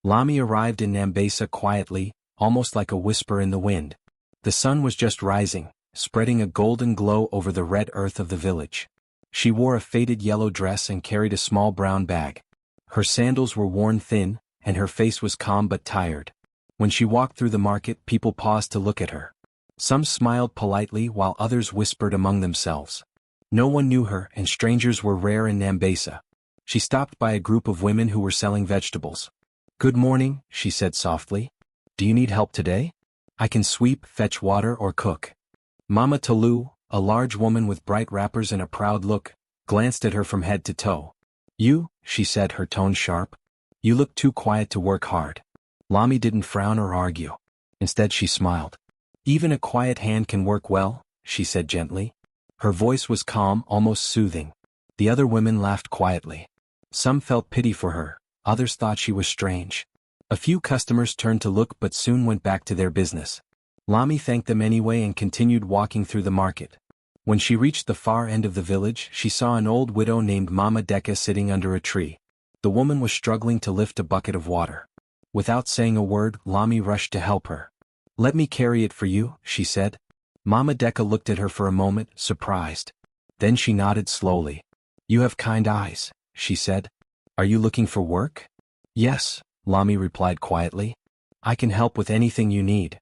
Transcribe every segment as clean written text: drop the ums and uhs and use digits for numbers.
Lami arrived in Nambesa quietly, almost like a whisper in the wind. The sun was just rising, spreading a golden glow over the red earth of the village. She wore a faded yellow dress and carried a small brown bag. Her sandals were worn thin, and her face was calm but tired. When she walked through the market, people paused to look at her. Some smiled politely while others whispered among themselves. No one knew her, and strangers were rare in Nambesa. She stopped by a group of women who were selling vegetables. "Good morning," she said softly. "Do you need help today? I can sweep, fetch water, or cook." Mama Tolu, a large woman with bright wrappers and a proud look, glanced at her from head to toe. "You," she said, her tone sharp. "You look too quiet to work hard." Lami didn't frown or argue. Instead she smiled. "Even a quiet hand can work well," she said gently. Her voice was calm, almost soothing. The other women laughed quietly. Some felt pity for her, others thought she was strange. A few customers turned to look but soon went back to their business. Lami thanked them anyway and continued walking through the market. When she reached the far end of the village, she saw an old widow named Mama Deka sitting under a tree. The woman was struggling to lift a bucket of water. Without saying a word, Lami rushed to help her. "Let me carry it for you," she said. Mama Deka looked at her for a moment, surprised. Then she nodded slowly. "You have kind eyes," she said. "Are you looking for work?" "Yes," Lami replied quietly. "I can help with anything you need."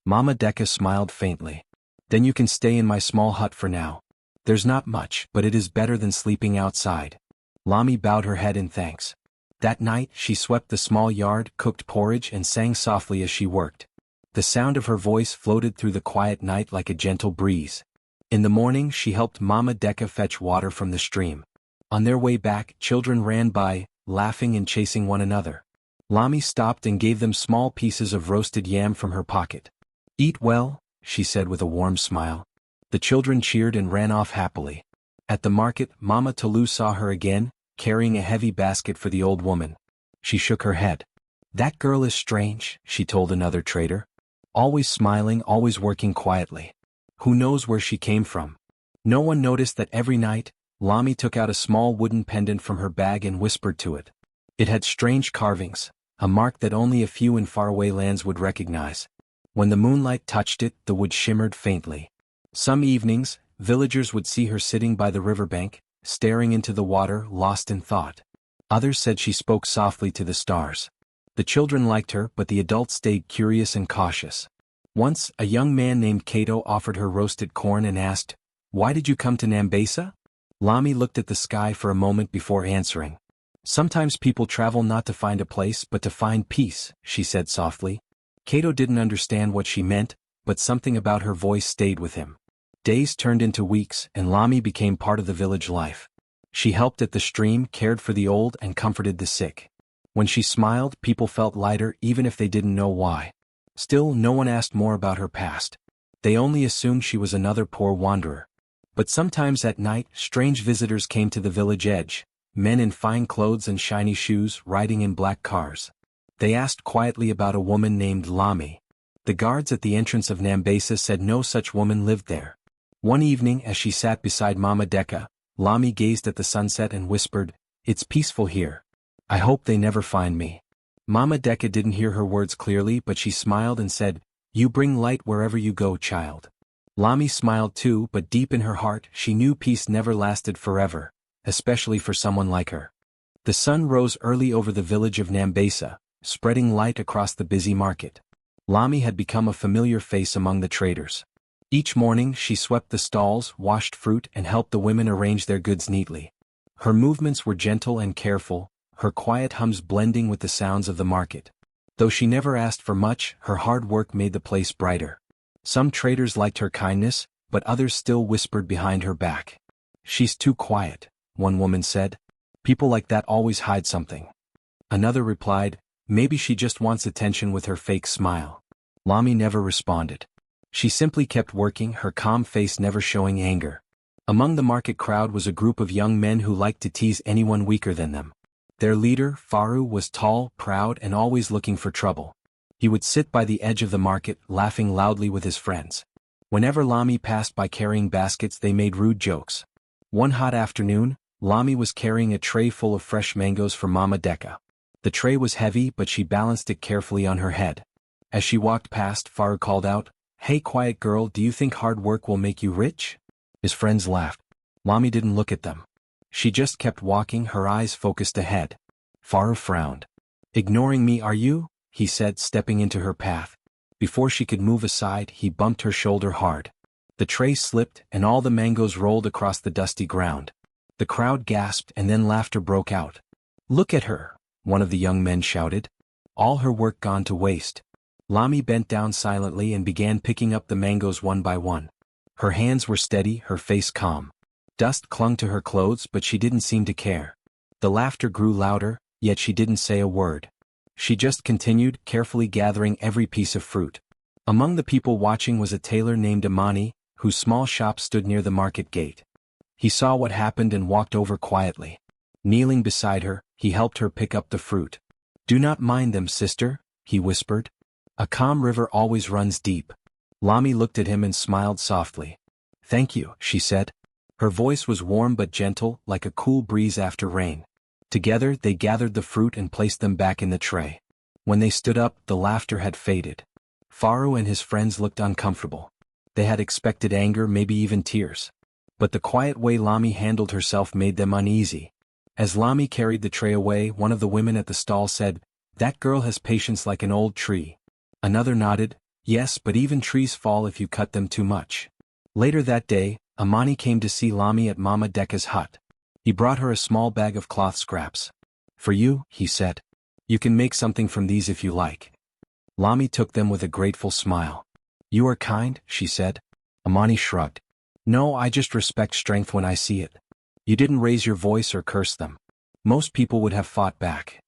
Mama Deka smiled faintly. "Then you can stay in my small hut for now. There's not much, but it is better than sleeping outside." Lami bowed her head in thanks. That night, she swept the small yard, cooked porridge, and sang softly as she worked. The sound of her voice floated through the quiet night like a gentle breeze. In the morning, she helped Mama Deka fetch water from the stream. On their way back, children ran by, laughing and chasing one another. Lami stopped and gave them small pieces of roasted yam from her pocket. "Eat well," she said with a warm smile. The children cheered and ran off happily. At the market, Mama Tolu saw her again, carrying a heavy basket for the old woman. She shook her head. "That girl is strange," she told another trader. "Always smiling, always working quietly. Who knows where she came from?" No one noticed that every night, Lami took out a small wooden pendant from her bag and whispered to it. It had strange carvings, a mark that only a few in faraway lands would recognize. When the moonlight touched it, the wood shimmered faintly. Some evenings, villagers would see her sitting by the riverbank, staring into the water, lost in thought. Others said she spoke softly to the stars. The children liked her, but the adults stayed curious and cautious. Once, a young man named Kato offered her roasted corn and asked, "Why did you come to Nambesa?" Lami looked at the sky for a moment before answering. "Sometimes people travel not to find a place but to find peace," she said softly. Kato didn't understand what she meant, but something about her voice stayed with him. Days turned into weeks, and Lami became part of the village life. She helped at the stream, cared for the old, and comforted the sick. When she smiled, people felt lighter even if they didn't know why. Still, no one asked more about her past. They only assumed she was another poor wanderer. But sometimes at night, strange visitors came to the village edge, men in fine clothes and shiny shoes, riding in black cars. They asked quietly about a woman named Lami. The guards at the entrance of Nambesa said no such woman lived there. One evening, as she sat beside Mama Deka, Lami gazed at the sunset and whispered, "It's peaceful here. I hope they never find me." Mama Deka didn't hear her words clearly, but she smiled and said, "You bring light wherever you go, child." Lami smiled too, but deep in her heart, she knew peace never lasted forever, especially for someone like her. The sun rose early over the village of Nambesa, spreading light across the busy market. Lami had become a familiar face among the traders. Each morning, she swept the stalls, washed fruit, and helped the women arrange their goods neatly. Her movements were gentle and careful, her quiet hums blending with the sounds of the market. Though she never asked for much, her hard work made the place brighter. Some traders liked her kindness, but others still whispered behind her back. "She's too quiet," one woman said. "People like that always hide something." Another replied, "Maybe she just wants attention," with her fake smile. Lami never responded. She simply kept working, her calm face never showing anger. Among the market crowd was a group of young men who liked to tease anyone weaker than them. Their leader, Faru, was tall, proud, and always looking for trouble. He would sit by the edge of the market, laughing loudly with his friends. Whenever Lami passed by carrying baskets, they made rude jokes. One hot afternoon, Lami was carrying a tray full of fresh mangoes for Mama Deka. The tray was heavy but she balanced it carefully on her head. As she walked past, Faru called out, "Hey quiet girl, do you think hard work will make you rich?" His friends laughed. Lami didn't look at them. She just kept walking, her eyes focused ahead. Faru frowned. "Ignoring me, are you?" he said, stepping into her path. Before she could move aside, he bumped her shoulder hard. The tray slipped and all the mangoes rolled across the dusty ground. The crowd gasped and then laughter broke out. "Look at her," one of the young men shouted. "All her work gone to waste." Lami bent down silently and began picking up the mangoes one by one. Her hands were steady, her face calm. Dust clung to her clothes but she didn't seem to care. The laughter grew louder, yet she didn't say a word. She just continued, carefully gathering every piece of fruit. Among the people watching was a tailor named Amani, whose small shop stood near the market gate. He saw what happened and walked over quietly. Kneeling beside her, he helped her pick up the fruit. "Do not mind them, sister," he whispered. "A calm river always runs deep." Lami looked at him and smiled softly. "Thank you," she said. Her voice was warm but gentle, like a cool breeze after rain. Together they gathered the fruit and placed them back in the tray. When they stood up, the laughter had faded. Faru and his friends looked uncomfortable. They had expected anger, maybe even tears. But the quiet way Lami handled herself made them uneasy. As Lami carried the tray away, one of the women at the stall said, "That girl has patience like an old tree." Another nodded, "Yes, but even trees fall if you cut them too much." Later that day, Amani came to see Lami at Mama Deka's hut. He brought her a small bag of cloth scraps. "For you," he said. "You can make something from these if you like." Lami took them with a grateful smile. "You are kind," she said. Amani shrugged. "No, I just respect strength when I see it. You didn't raise your voice or curse them. Most people would have fought back."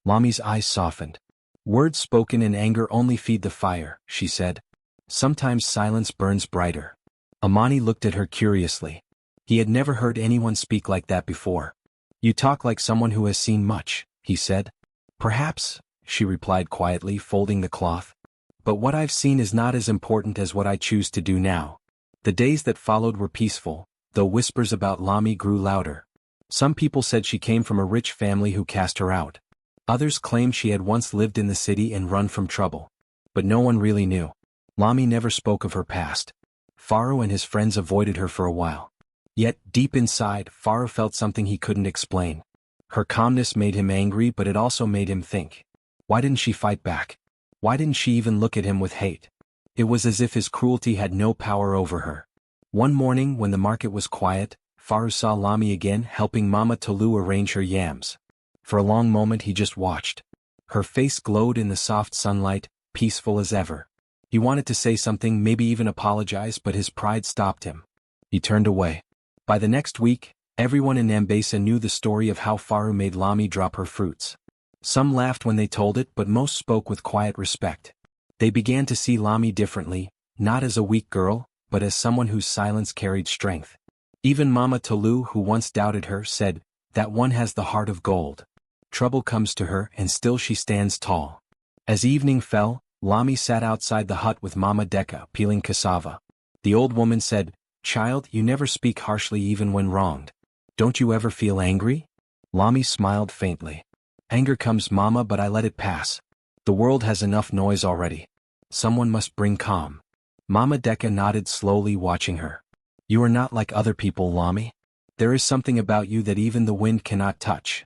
Lami's eyes softened. "Words spoken in anger only feed the fire," she said. "Sometimes silence burns brighter." Amani looked at her curiously. He had never heard anyone speak like that before. "You talk like someone who has seen much," he said. "Perhaps," she replied quietly, folding the cloth. "But what I've seen is not as important as what I choose to do now." The days that followed were peaceful, though whispers about Lami grew louder. Some people said she came from a rich family who cast her out. Others claimed she had once lived in the city and run from trouble. But no one really knew. Lami never spoke of her past. Faru and his friends avoided her for a while. Yet, deep inside, Faru felt something he couldn't explain. Her calmness made him angry, but it also made him think. Why didn't she fight back? Why didn't she even look at him with hate? It was as if his cruelty had no power over her. One morning, when the market was quiet, Faru saw Lami again helping Mama Tolu arrange her yams. For a long moment he just watched. Her face glowed in the soft sunlight, peaceful as ever. He wanted to say something, maybe even apologize, but his pride stopped him. He turned away. By the next week, everyone in Nambesa knew the story of how Faru made Lami drop her fruits. Some laughed when they told it, but most spoke with quiet respect. They began to see Lami differently, not as a weak girl, but as someone whose silence carried strength. Even Mama Tolu, who once doubted her, said, "That one has the heart of gold. Trouble comes to her and still she stands tall." As evening fell, Lami sat outside the hut with Mama Deka peeling cassava. The old woman said, "Child, you never speak harshly even when wronged. Don't you ever feel angry?" Lami smiled faintly. "Anger comes, Mama, but I let it pass. The world has enough noise already. Someone must bring calm." Mama Deka nodded slowly, watching her. "You are not like other people, Lami. There is something about you that even the wind cannot touch."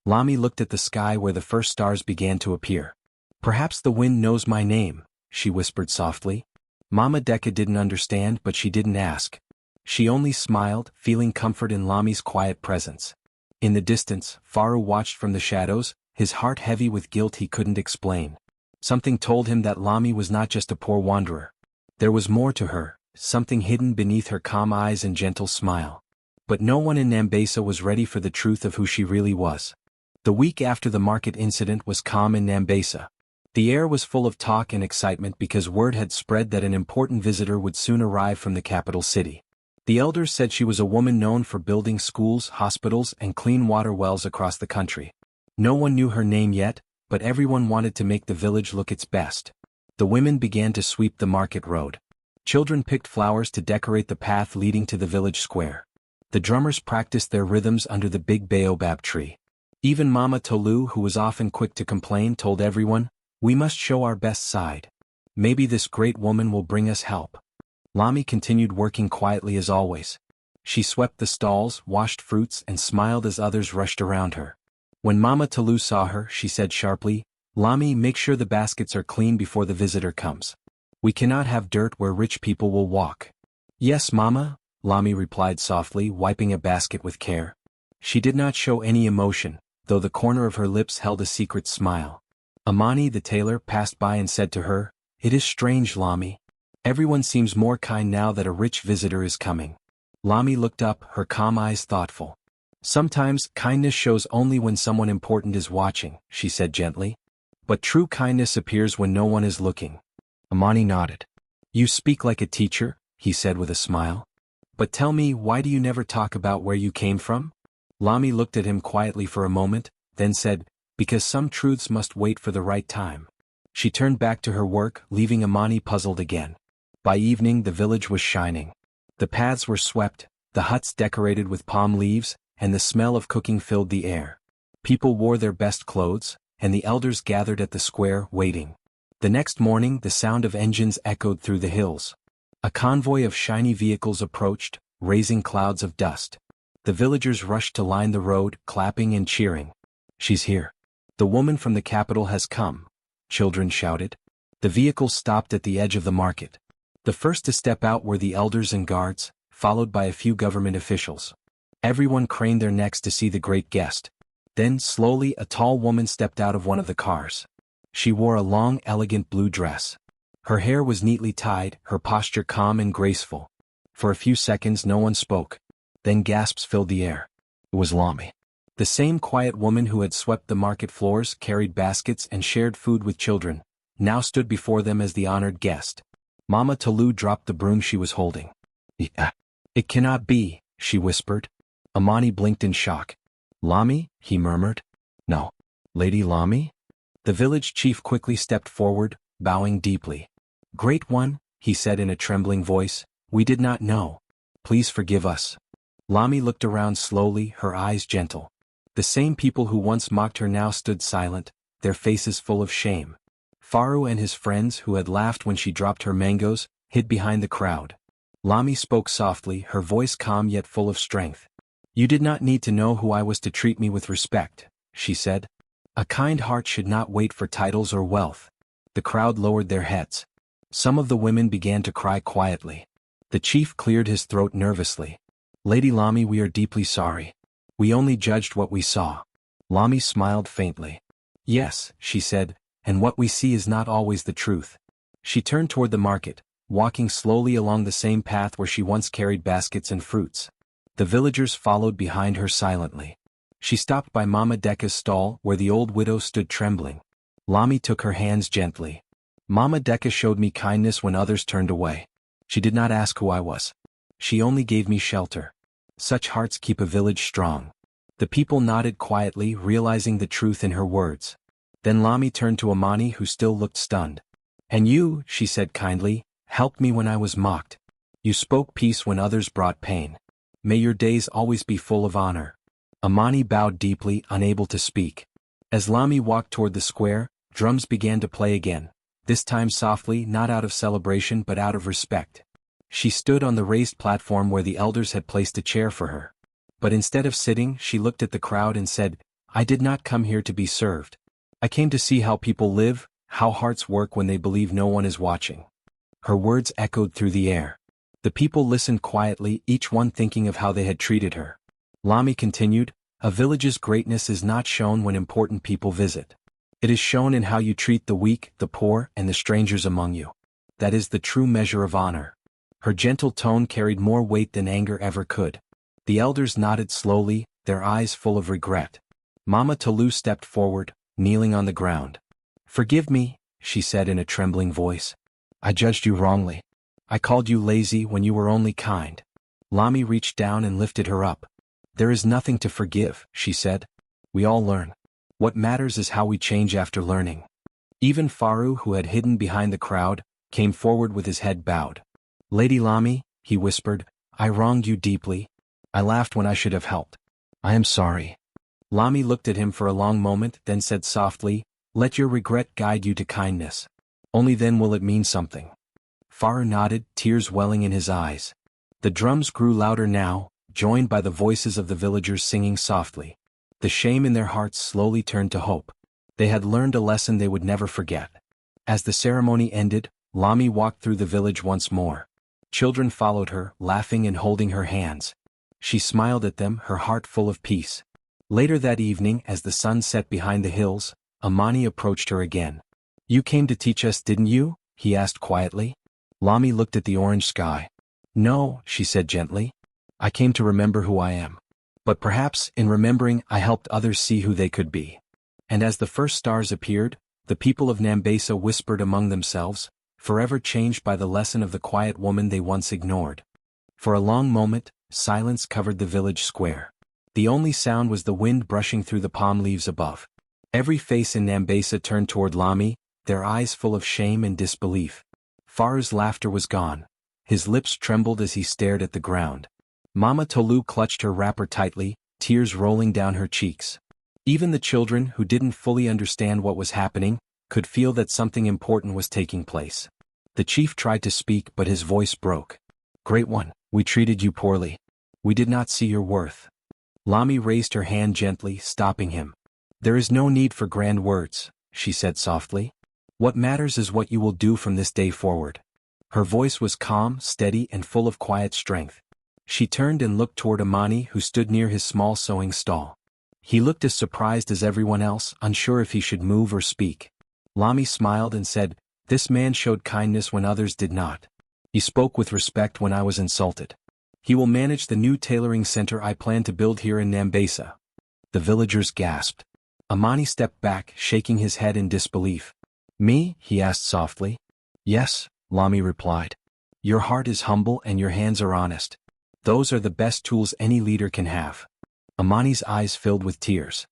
Lami looked at the sky where the first stars began to appear. "Perhaps the wind knows my name," she whispered softly. Mama Deka didn't understand, but she didn't ask. She only smiled, feeling comfort in Lami's quiet presence. In the distance, Faru watched from the shadows, his heart heavy with guilt he couldn't explain. Something told him that Lami was not just a poor wanderer. There was more to her, something hidden beneath her calm eyes and gentle smile. But no one in Nambesa was ready for the truth of who she really was. The week after the market incident was calm in Nambesa. The air was full of talk and excitement because word had spread that an important visitor would soon arrive from the capital city. The elders said she was a woman known for building schools, hospitals, and clean water wells across the country. No one knew her name yet, but everyone wanted to make the village look its best. The women began to sweep the market road. Children picked flowers to decorate the path leading to the village square. The drummers practiced their rhythms under the big baobab tree. Even Mama Tolu, who was often quick to complain, told everyone, "We must show our best side. Maybe this great woman will bring us help." Lami continued working quietly as always. She swept the stalls, washed fruits, and smiled as others rushed around her. When Mama Tolu saw her, she said sharply, "Lami, make sure the baskets are clean before the visitor comes. We cannot have dirt where rich people will walk." "Yes, Mama," Lami replied softly, wiping a basket with care. She did not show any emotion, though the corner of her lips held a secret smile. Amani the tailor passed by and said to her, "It is strange, Lami. Everyone seems more kind now that a rich visitor is coming." Lami looked up, her calm eyes thoughtful. "Sometimes kindness shows only when someone important is watching," she said gently. "But true kindness appears when no one is looking." Amani nodded. "You speak like a teacher," he said with a smile. "But tell me, why do you never talk about where you came from?" Lami looked at him quietly for a moment, then said, "Because some truths must wait for the right time." She turned back to her work, leaving Amani puzzled again. By evening the village was shining. The paths were swept, the huts decorated with palm leaves, and the smell of cooking filled the air. People wore their best clothes, and the elders gathered at the square, waiting. The next morning the sound of engines echoed through the hills. A convoy of shiny vehicles approached, raising clouds of dust. The villagers rushed to line the road, clapping and cheering. "She's here. The woman from the capital has come," children shouted. The vehicles stopped at the edge of the market. The first to step out were the elders and guards, followed by a few government officials. Everyone craned their necks to see the great guest. Then, slowly, a tall woman stepped out of one of the cars. She wore a long, elegant blue dress. Her hair was neatly tied, her posture calm and graceful. For a few seconds no one spoke. Then gasps filled the air. It was Lami. The same quiet woman who had swept the market floors, carried baskets, and shared food with children, now stood before them as the honored guest. Mama Tolu dropped the broom she was holding. "Yeah. It cannot be," she whispered. Amani blinked in shock. "Lami?" he murmured. "No. Lady Lami?" The village chief quickly stepped forward, bowing deeply. "Great one," he said in a trembling voice, "we did not know. Please forgive us." Lami looked around slowly, her eyes gentle. The same people who once mocked her now stood silent, their faces full of shame. Faru and his friends, who had laughed when she dropped her mangoes, hid behind the crowd. Lami spoke softly, her voice calm yet full of strength. "You did not need to know who I was to treat me with respect," she said. "A kind heart should not wait for titles or wealth." The crowd lowered their heads. Some of the women began to cry quietly. The chief cleared his throat nervously. "Lady Lami, we are deeply sorry. We only judged what we saw." Lami smiled faintly. "Yes," she said, "and what we see is not always the truth." She turned toward the market, walking slowly along the same path where she once carried baskets and fruits. The villagers followed behind her silently. She stopped by Mama Deka's stall, where the old widow stood trembling. Lami took her hands gently. "Mama Deka showed me kindness when others turned away. She did not ask who I was. She only gave me shelter. Such hearts keep a village strong." The people nodded quietly, realizing the truth in her words. Then Lami turned to Amani, who still looked stunned. "And you," she said kindly, "helped me when I was mocked. You spoke peace when others brought pain. May your days always be full of honor." Amani bowed deeply, unable to speak. As Lami walked toward the square, drums began to play again, this time softly, not out of celebration but out of respect. She stood on the raised platform where the elders had placed a chair for her. But instead of sitting, she looked at the crowd and said, "I did not come here to be served. I came to see how people live, how hearts work when they believe no one is watching." Her words echoed through the air. The people listened quietly, each one thinking of how they had treated her. Lami continued, "A village's greatness is not shown when important people visit. It is shown in how you treat the weak, the poor, and the strangers among you. That is the true measure of honor." Her gentle tone carried more weight than anger ever could. The elders nodded slowly, their eyes full of regret. Mama Tolu stepped forward, kneeling on the ground. "Forgive me," she said in a trembling voice. "I judged you wrongly. I called you lazy when you were only kind." Lami reached down and lifted her up. "There is nothing to forgive," she said. "We all learn. What matters is how we change after learning." Even Faru, who had hidden behind the crowd, came forward with his head bowed. "Lady Lami," he whispered, "I wronged you deeply. I laughed when I should have helped. I am sorry." Lami looked at him for a long moment, then said softly, "Let your regret guide you to kindness. Only then will it mean something." Faru nodded, tears welling in his eyes. The drums grew louder now, joined by the voices of the villagers singing softly. The shame in their hearts slowly turned to hope. They had learned a lesson they would never forget. As the ceremony ended, Lami walked through the village once more. Children followed her, laughing and holding her hands. She smiled at them, her heart full of peace. Later that evening, as the sun set behind the hills, Amani approached her again. "You came to teach us, didn't you?" he asked quietly. Lami looked at the orange sky. "No," she said gently. "I came to remember who I am. But perhaps, in remembering, I helped others see who they could be." And as the first stars appeared, the people of Nambesa whispered among themselves, forever changed by the lesson of the quiet woman they once ignored. For a long moment, silence covered the village square. The only sound was the wind brushing through the palm leaves above. Every face in Nambesa turned toward Lami, their eyes full of shame and disbelief. Faru's laughter was gone. His lips trembled as he stared at the ground. Mama Tolu clutched her wrapper tightly, tears rolling down her cheeks. Even the children, who didn't fully understand what was happening, could feel that something important was taking place. The chief tried to speak, but his voice broke. "Great one, we treated you poorly. We did not see your worth." Lami raised her hand gently, stopping him. "There is no need for grand words," she said softly. "What matters is what you will do from this day forward." Her voice was calm, steady, and full of quiet strength. She turned and looked toward Amani, who stood near his small sewing stall. He looked as surprised as everyone else, unsure if he should move or speak. Lami smiled and said, "This man showed kindness when others did not. He spoke with respect when I was insulted. He will manage the new tailoring center I plan to build here in Nambesa." The villagers gasped. Amani stepped back, shaking his head in disbelief. "Me?" he asked softly. "Yes," Lami replied. "Your heart is humble and your hands are honest. Those are the best tools any leader can have." Amani's eyes filled with tears.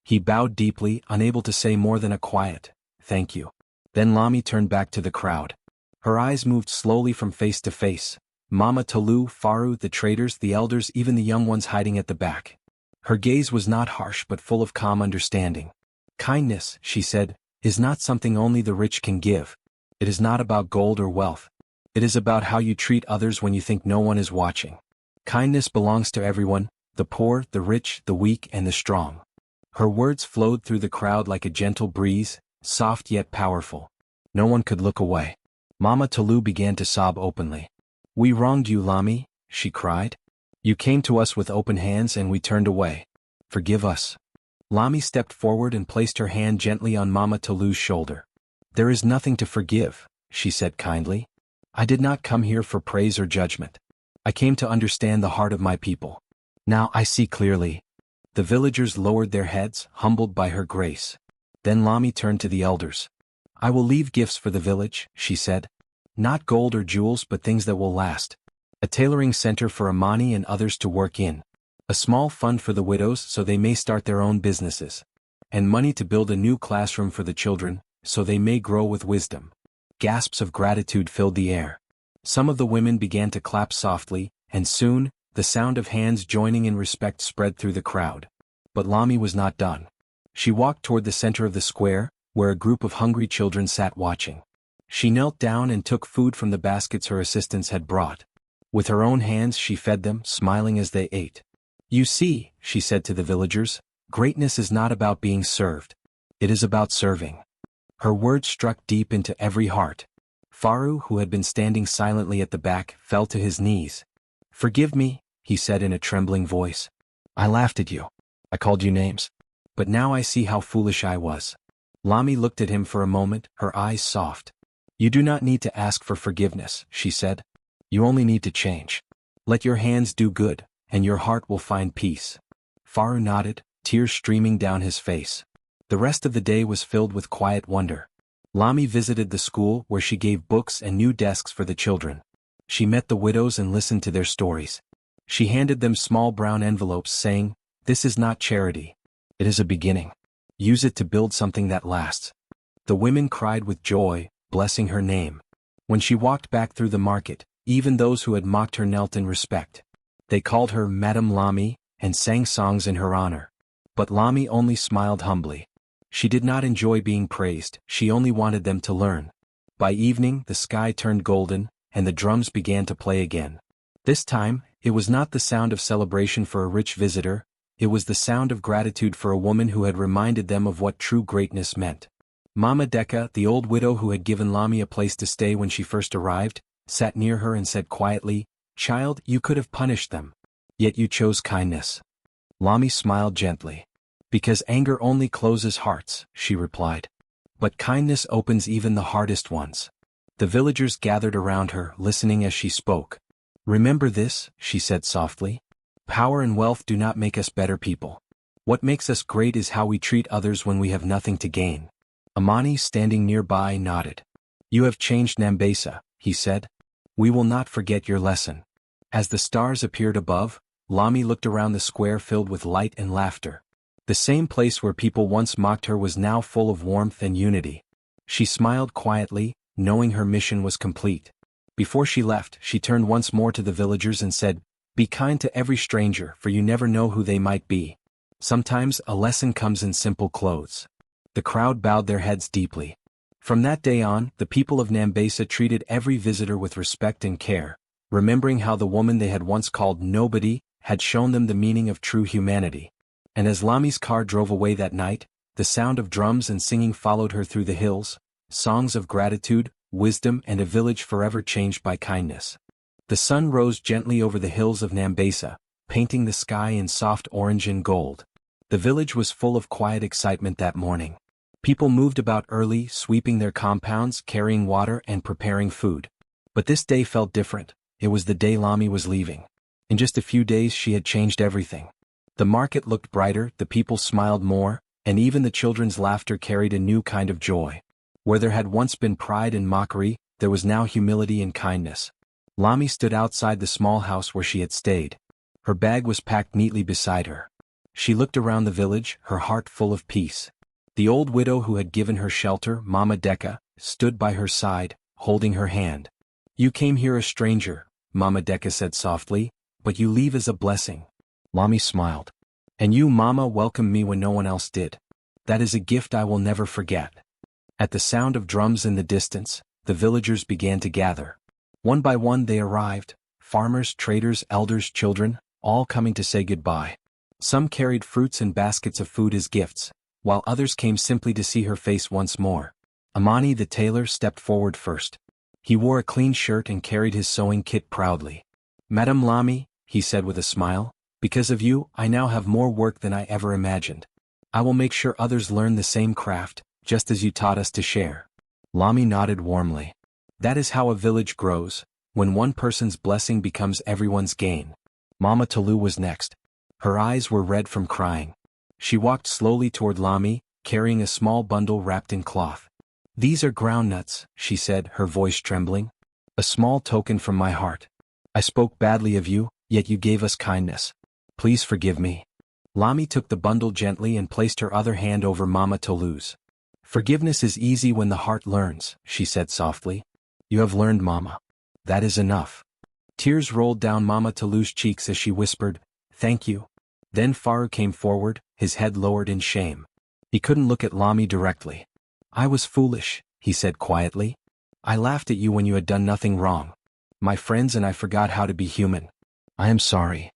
He bowed deeply, unable to say more than a quiet, "Thank you." Then Lami turned back to the crowd. Her eyes moved slowly from face to face. Mama Tolu, Faru, the traders, the elders, even the young ones hiding at the back. Her gaze was not harsh but full of calm understanding. "Kindness," she said, "is not something only the rich can give. It is not about gold or wealth. It is about how you treat others when you think no one is watching. Kindness belongs to everyone, the poor, the rich, the weak, and the strong." Her words flowed through the crowd like a gentle breeze, soft yet powerful. No one could look away. Mama Tolu began to sob openly. "We wronged you, Lami," she cried. "You came to us with open hands and we turned away. Forgive us." Lami stepped forward and placed her hand gently on Mama Tolu's shoulder. "There is nothing to forgive," she said kindly. "I did not come here for praise or judgment. I came to understand the heart of my people. Now I see clearly." The villagers lowered their heads, humbled by her grace. Then Lami turned to the elders. "I will leave gifts for the village," she said. "Not gold or jewels but things that will last. A tailoring center for Amani and others to work in. A small fund for the widows so they may start their own businesses. And money to build a new classroom for the children, so they may grow with wisdom." Gasps of gratitude filled the air. Some of the women began to clap softly, and soon, the sound of hands joining in respect spread through the crowd. But Lami was not done. She walked toward the center of the square, where a group of hungry children sat watching. She knelt down and took food from the baskets her assistants had brought. With her own hands she fed them, smiling as they ate. "You see," she said to the villagers, "greatness is not about being served. It is about serving." Her words struck deep into every heart. Faru, who had been standing silently at the back, fell to his knees. "Forgive me," he said in a trembling voice. "I laughed at you. I called you names. But now I see how foolish I was." Lami looked at him for a moment, her eyes soft. "You do not need to ask for forgiveness," she said. "You only need to change. Let your hands do good, and your heart will find peace." Faru nodded, tears streaming down his face. The rest of the day was filled with quiet wonder. Lami visited the school where she gave books and new desks for the children. She met the widows and listened to their stories. She handed them small brown envelopes saying, "This is not charity. It is a beginning. Use it to build something that lasts." The women cried with joy, blessing her name. When she walked back through the market, even those who had mocked her knelt in respect. They called her Madame Lami, and sang songs in her honor. But Lami only smiled humbly. She did not enjoy being praised, she only wanted them to learn. By evening the sky turned golden, and the drums began to play again. This time, it was not the sound of celebration for a rich visitor, it was the sound of gratitude for a woman who had reminded them of what true greatness meant. Mama Deka, the old widow who had given Lami a place to stay when she first arrived, sat near her and said quietly, "Child, you could have punished them. Yet you chose kindness." Lami smiled gently. "Because anger only closes hearts," she replied. "But kindness opens even the hardest ones." The villagers gathered around her, listening as she spoke. "Remember this," she said softly. "Power and wealth do not make us better people. What makes us great is how we treat others when we have nothing to gain." Amani, standing nearby, nodded. "You have changed Nambesa," he said. "We will not forget your lesson." As the stars appeared above, Lami looked around the square filled with light and laughter. The same place where people once mocked her was now full of warmth and unity. She smiled quietly, knowing her mission was complete. Before she left, she turned once more to the villagers and said, "Be kind to every stranger, for you never know who they might be. Sometimes a lesson comes in simple clothes." The crowd bowed their heads deeply. From that day on, the people of Nambesa treated every visitor with respect and care, remembering how the woman they had once called nobody had shown them the meaning of true humanity. And as Lami's car drove away that night, the sound of drums and singing followed her through the hills, songs of gratitude, wisdom, and a village forever changed by kindness. The sun rose gently over the hills of Nambesa, painting the sky in soft orange and gold. The village was full of quiet excitement that morning. People moved about early, sweeping their compounds, carrying water, and preparing food. But this day felt different. It was the day Lami was leaving. In just a few days she had changed everything. The market looked brighter, the people smiled more, and even the children's laughter carried a new kind of joy. Where there had once been pride and mockery, there was now humility and kindness. Lami stood outside the small house where she had stayed. Her bag was packed neatly beside her. She looked around the village, her heart full of peace. The old widow who had given her shelter, Mama Deka, stood by her side, holding her hand. "You came here a stranger," Mama Deka said softly, "but you leave as a blessing." Lami smiled. "And you, Mama, welcomed me when no one else did. That is a gift I will never forget." At the sound of drums in the distance, the villagers began to gather. One by one they arrived, farmers, traders, elders, children, all coming to say goodbye. Some carried fruits and baskets of food as gifts, while others came simply to see her face once more. Amani the tailor stepped forward first. He wore a clean shirt and carried his sewing kit proudly. "Madam Lami," he said with a smile, "because of you, I now have more work than I ever imagined. I will make sure others learn the same craft, just as you taught us to share." Lami nodded warmly. That is how a village grows, when one person's blessing becomes everyone's gain. Mama Tolu was next. Her eyes were red from crying. She walked slowly toward Lami, carrying a small bundle wrapped in cloth. "These are groundnuts," she said, her voice trembling. "A small token from my heart. I spoke badly of you, yet you gave us kindness. Please forgive me." Lami took the bundle gently and placed her other hand over Mama Tolu's. "Forgiveness is easy when the heart learns," she said softly. "You have learned, Mama. That is enough." Tears rolled down Mama Tolu's cheeks as she whispered, "Thank you." Then Faru came forward, his head lowered in shame. He couldn't look at Lami directly. "I was foolish," he said quietly. "I laughed at you when you had done nothing wrong. My friends and I forgot how to be human. I am sorry."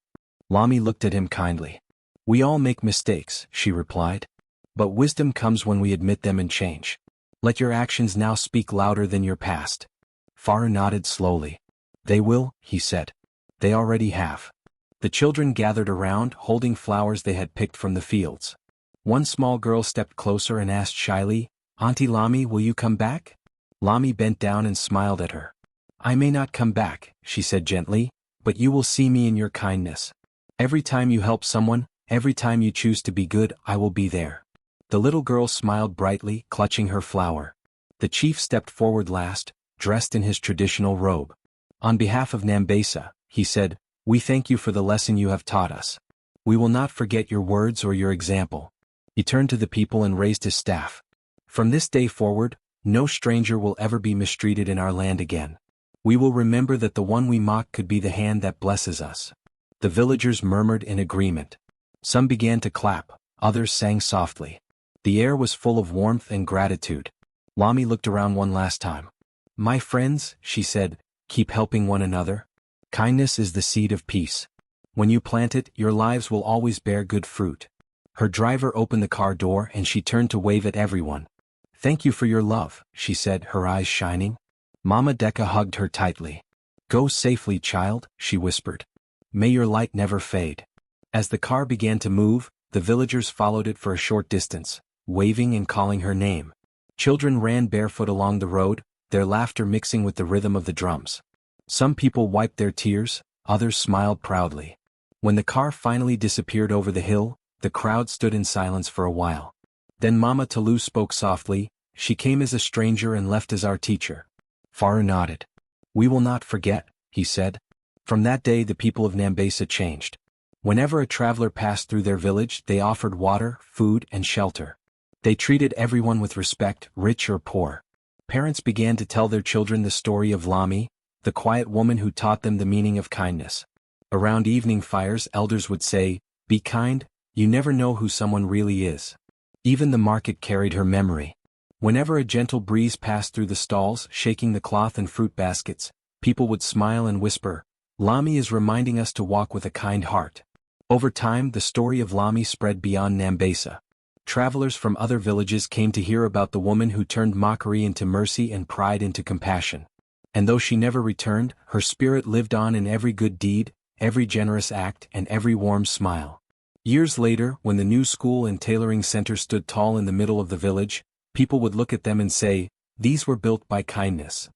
Lami looked at him kindly. "We all make mistakes," she replied. "But wisdom comes when we admit them and change. Let your actions now speak louder than your past." Faru nodded slowly. "They will," he said. "They already have." The children gathered around, holding flowers they had picked from the fields. One small girl stepped closer and asked shyly, "Auntie Lami, will you come back?" Lami bent down and smiled at her. "I may not come back," she said gently, "but you will see me in your kindness. Every time you help someone, every time you choose to be good, I will be there." The little girl smiled brightly, clutching her flower. The chief stepped forward last, dressed in his traditional robe. "On behalf of Nambesa," he said, "we thank you for the lesson you have taught us. We will not forget your words or your example." He turned to the people and raised his staff. "From this day forward, no stranger will ever be mistreated in our land again. We will remember that the one we mock could be the hand that blesses us." The villagers murmured in agreement. Some began to clap, Others sang softly. The air was full of warmth and gratitude. Lami looked around one last time. "My friends," she said, "keep helping one another. Kindness is the seed of peace. When you plant it, your lives will always bear good fruit." Her driver opened the car door and she turned to wave at everyone. "Thank you for your love," she said, her eyes shining. Mama Decca hugged her tightly. "Go safely, child," she whispered. "May your light never fade." As the car began to move, the villagers followed it for a short distance, waving and calling her name. Children ran barefoot along the road, their laughter mixing with the rhythm of the drums. Some people wiped their tears, others smiled proudly. When the car finally disappeared over the hill, the crowd stood in silence for a while. Then Mama Talu spoke softly. "She came as a stranger and left as our teacher." Faru nodded. "We will not forget," he said. From that day the people of Nambesa changed. Whenever a traveler passed through their village, they offered water, food, and shelter. They treated everyone with respect, rich or poor. Parents began to tell their children the story of Lami, the quiet woman who taught them the meaning of kindness. Around evening fires, elders would say, "Be kind, you never know who someone really is." Even the market carried her memory. Whenever a gentle breeze passed through the stalls, shaking the cloth and fruit baskets, people would smile and whisper, "Lami is reminding us to walk with a kind heart." Over time, the story of Lami spread beyond Nambesa. Travelers from other villages came to hear about the woman who turned mockery into mercy and pride into compassion. And though she never returned, her spirit lived on in every good deed, every generous act, and every warm smile. Years later, when the new school and tailoring center stood tall in the middle of the village, people would look at them and say, "These were built by kindness."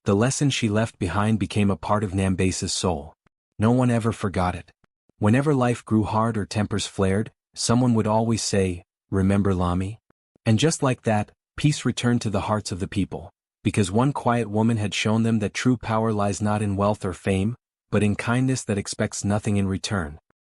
The lesson she left behind became a part of Nambesa's soul. No one ever forgot it. Whenever life grew hard or tempers flared, someone would always say, "Remember Lami?" And just like that, peace returned to the hearts of the people, because one quiet woman had shown them that true power lies not in wealth or fame, but in kindness that expects nothing in return.